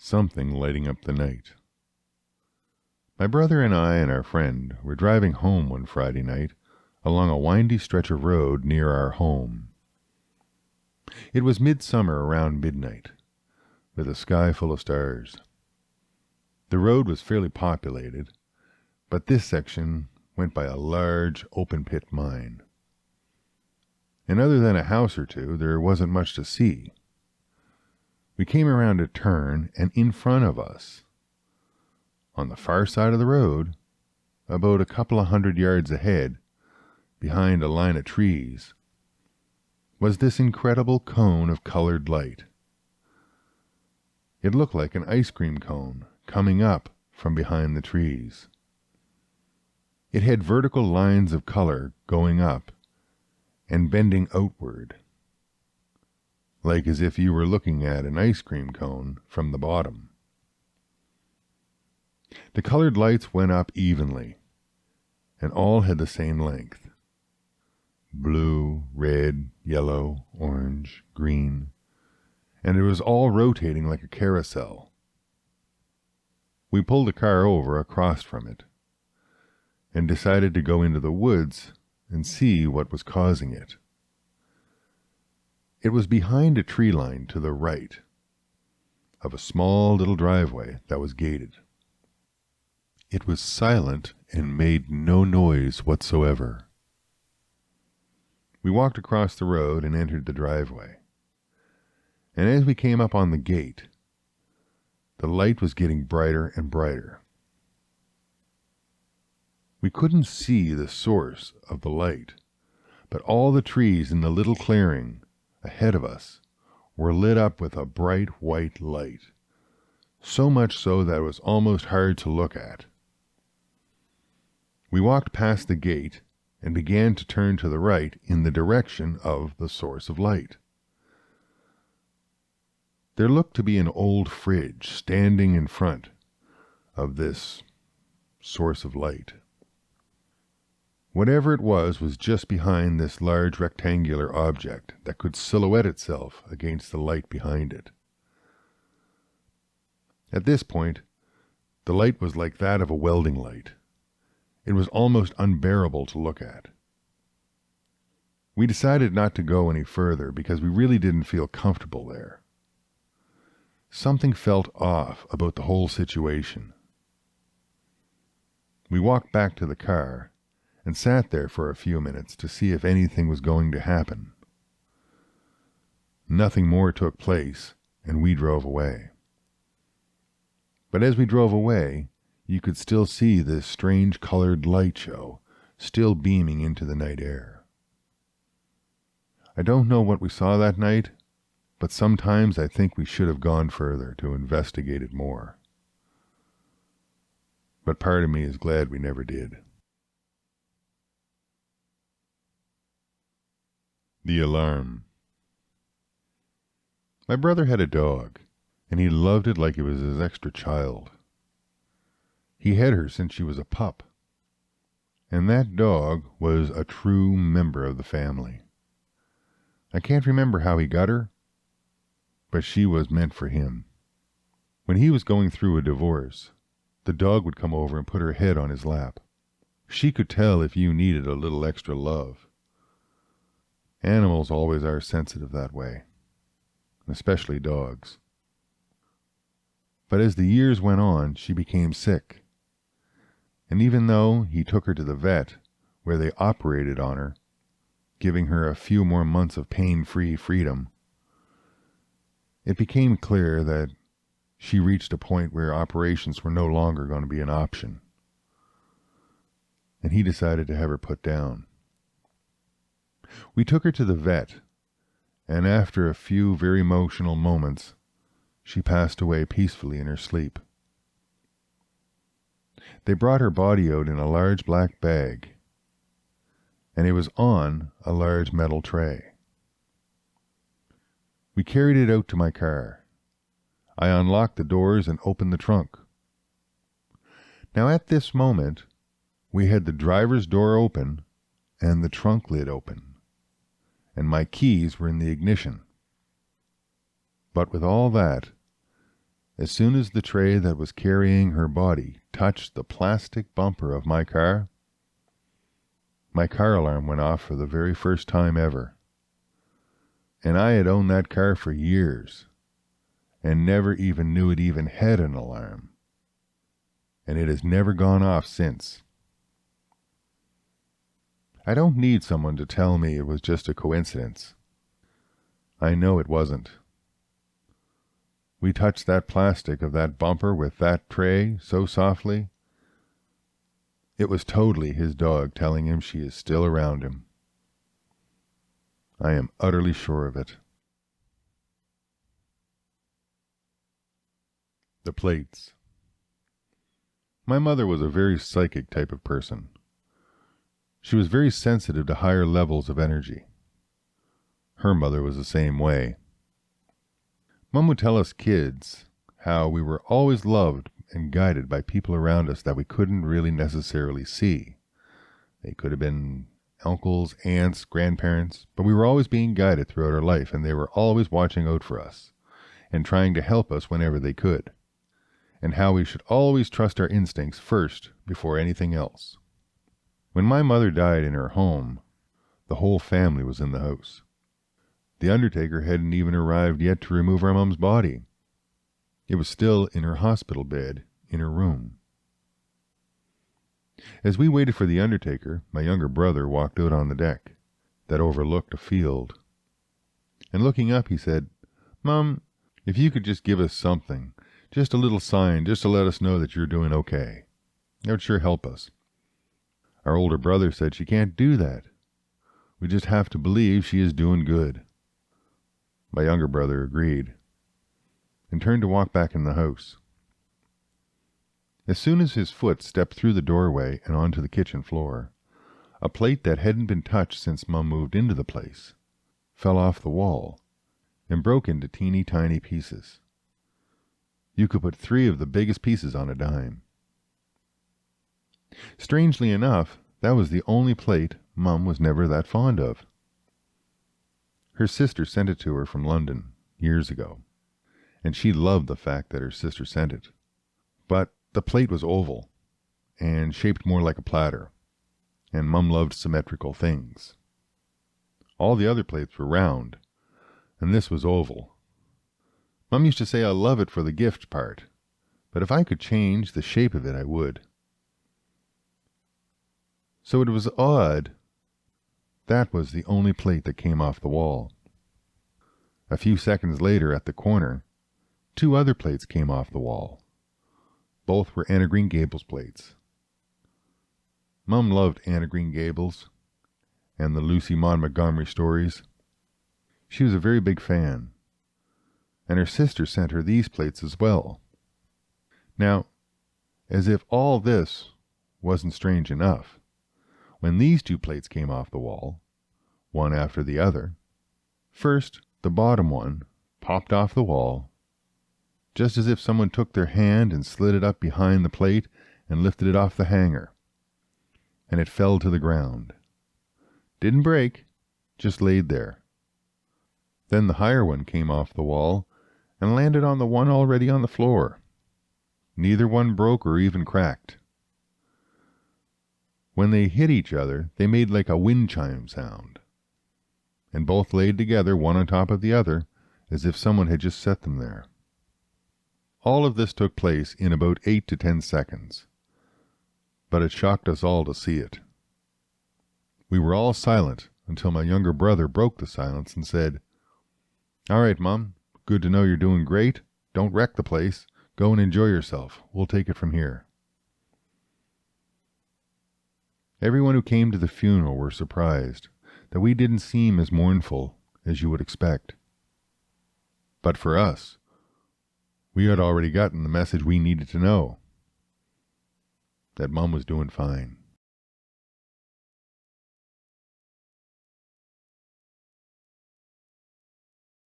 something lighting up the night. My brother and I and our friend were driving home one Friday night along a windy stretch of road near our home. It was midsummer around midnight, with a sky full of stars. The road was fairly populated, but this section went by a large open-pit mine. And other than a house or two, there wasn't much to see. We came around a turn, and in front of us, on the far side of the road, about a couple of 100 yards ahead, behind a line of trees, was this incredible cone of colored light. It looked like an ice cream cone coming up from behind the trees. It had vertical lines of color going up and bending outward, like as if you were looking at an ice cream cone from the bottom. The colored lights went up evenly, and all had the same length: blue, red, yellow, orange, green, and it was all rotating like a carousel. We pulled the car over across from it, and decided to go into the woods and see what was causing it. It was behind a tree line to the right of a small little driveway that was gated. It was silent and made no noise whatsoever. We walked across the road and entered the driveway. And as we came up on the gate, the light was getting brighter and brighter. We couldn't see the source of the light, but all the trees in the little clearing ahead of us were lit up with a bright white light, so much so that it was almost hard to look at. We walked past the gate and began to turn to the right in the direction of the source of light. There looked to be an old fridge standing in front of this source of light. Whatever it was just behind this large rectangular object that could silhouette itself against the light behind it. At this point, the light was like that of a welding light. It was almost unbearable to look at. We decided not to go any further because we really didn't feel comfortable there. Something felt off about the whole situation. We walked back to the car and sat there for a few minutes to see if anything was going to happen. Nothing more took place, and we drove away. But as we drove away, you could still see this strange colored light show still beaming into the night air. I don't know what we saw that night, but sometimes I think we should have gone further to investigate it more. But part of me is glad we never did. The alarm. My brother had a dog, and he loved it like it was his extra child. He had her since she was a pup, and that dog was a true member of the family. I can't remember how he got her, but she was meant for him. When he was going through a divorce, the dog would come over and put her head on his lap. She could tell if you needed a little extra love. Animals always are sensitive that way, especially dogs. But as the years went on, she became sick. And even though he took her to the vet, where they operated on her, giving her a few more months of pain-free freedom, it became clear that she reached a point where operations were no longer going to be an option. And he decided to have her put down. We took her to the vet, and after a few very emotional moments, she passed away peacefully in her sleep. They brought her body out in a large black bag, and it was on a large metal tray. We carried it out to my car. I unlocked the doors and opened the trunk. Now at this moment, we had the driver's door open and the trunk lid open, and my keys were in the ignition. But with all that, As soon as the tray that was carrying her body touched the plastic bumper of my car alarm went off for the very first time ever. And I had owned that car for years and never even knew it even had an alarm. And it has never gone off since. I don't need someone to tell me it was just a coincidence. I know it wasn't. We touched that plastic of that bumper with that tray so softly. It was totally his dog telling him she is still around him. I am utterly sure of it. The plates. My mother was a very psychic type of person. She was very sensitive to higher levels of energy. Her mother was the same way. Mom would tell us kids how we were always loved and guided by people around us that we couldn't really necessarily see. They could have been uncles, aunts, grandparents, but we were always being guided throughout our life, and they were always watching out for us and trying to help us whenever they could, and how we should always trust our instincts first before anything else. When my mother died in her home, the whole family was in the house. The undertaker hadn't even arrived yet to remove our mom's body. It was still in her hospital bed in her room. As we waited for the undertaker, my younger brother walked out on the deck that overlooked a field. And looking up, he said, "Mom, if you could just give us something, just a little sign, just to let us know that you're doing okay. That would sure help us." Our older brother said, "She can't do that. We just have to believe she is doing good." My younger brother agreed and turned to walk back in the house. As soon as his foot stepped through the doorway and onto the kitchen floor, a plate that hadn't been touched since Mum moved into the place fell off the wall and broke into teeny tiny pieces. You could put 3 of the biggest pieces on a dime. Strangely enough, that was the only plate Mum was never that fond of. Her sister sent it to her from London years ago, and she loved the fact that her sister sent it. But the plate was oval and shaped more like a platter, and Mum loved symmetrical things. All the other plates were round, and this was oval. Mum used to say, "I love it for the gift part, but if I could change the shape of it, I would." So it was odd. That was the only plate that came off the wall. A few seconds later, at the corner, 2 other plates came off the wall. Both were Anna Green Gables plates. Mum loved Anna Green Gables and the Lucy Maud Montgomery stories. She was a very big fan, and her sister sent her these plates as well. Now, as if all this wasn't strange enough, when these 2 plates came off the wall, one after the other, first the bottom one popped off the wall, just as if someone took their hand and slid it up behind the plate and lifted it off the hanger, and it fell to the ground. Didn't break, just laid there. Then the higher one came off the wall and landed on the one already on the floor. Neither one broke or even cracked. When they hit each other, they made like a wind chime sound, and both laid together, one on top of the other, as if someone had just set them there. All of this took place in about 8 to 10 seconds, but it shocked us all to see it. We were all silent until my younger brother broke the silence and said, "All right, Mom, good to know you're doing great. Don't wreck the place. Go and enjoy yourself. We'll take it from here." Everyone who came to the funeral were surprised that we didn't seem as mournful as you would expect. But for us, we had already gotten the message we needed to know, that Mum was doing fine.